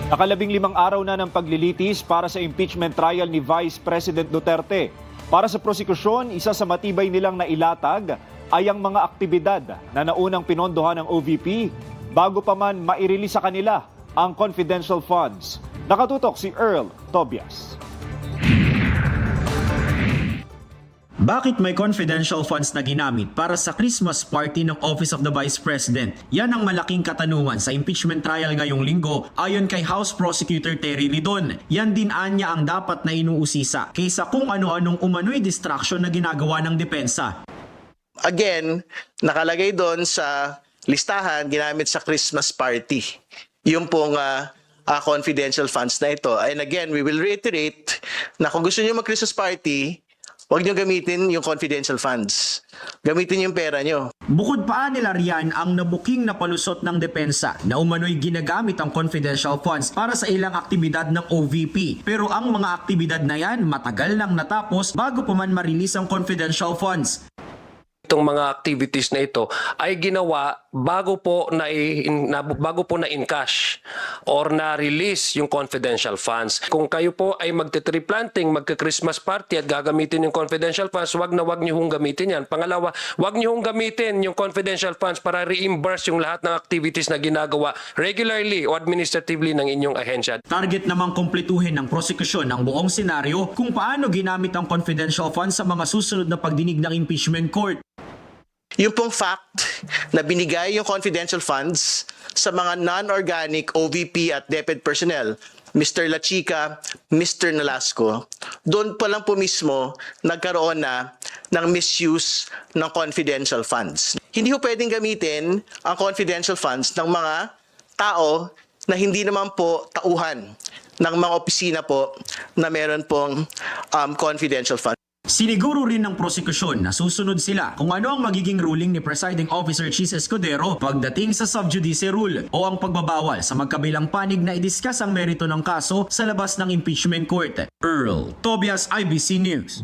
Nakalabing-limang araw na ng paglilitis para sa impeachment trial ni Vice President Duterte. Para sa prosekusyon, isa sa matibay nilang nailatag ay ang mga aktibidad na naunang pinondohan ng OVP bago pa man mairelease sa kanila ang confidential funds. Nakatutok si Earl Tobias. Bakit may confidential funds na ginamit para sa Christmas party ng Office of the Vice President? Yan ang malaking katanungan sa impeachment trial ngayong linggo ayon kay House Prosecutor Terry Ridon. Yan din anya ang dapat na inuusisa kaysa kung ano-anong umano'y distraction na ginagawa ng depensa. Again, nakalagay doon sa listahan ginamit sa Christmas party. Yung pong confidential funds na ito. And again, we will reiterate na kung gusto niyo mag-Christmas party, huwag niyo gamitin yung confidential funds. Gamitin yung pera niyo. Bukod pa nila riyan ang nabuking na palusot ng depensa na umano'y ginagamit ang confidential funds para sa ilang aktibidad ng OVP. Pero ang mga aktibidad na yan matagal nang natapos bago pa man ma-release ang confidential funds. Itong mga activities na ito ay ginawa bago po na in-cash or na-release yung confidential funds. Kung kayo po ay magte-tree planting, magka-Christmas party at gagamitin yung confidential funds, wag niyo hong gamitin yan. Pangalawa, wag niyo hong gamitin yung confidential funds para reimburse yung lahat ng activities na ginagawa regularly o administratively ng inyong ahensya. Target namang kumpletuhin ng prosekusyon ang buong senaryo kung paano ginamit ang confidential funds sa mga susunod na pagdinig ng impeachment court. Yung pong fact na binigay yung confidential funds sa mga non-organic OVP at DepEd personnel, Mr. La Chica, Mr. Nolasco, doon pa lang po mismo nagkaroon na ng misuse ng confidential funds. Hindi po pwedeng gamitin ang confidential funds ng mga tao na hindi naman po tauhan ng mga opisina po na meron pong confidential funds. Siniguro rin ng prosekusyon na susunod sila kung ano ang magiging ruling ni Presiding Officer Chis Escudero pagdating sa sub judice rule o ang pagbabawal sa magkabilang panig na i-discuss ang merito ng kaso sa labas ng impeachment court. Earl Tobias, IBC News.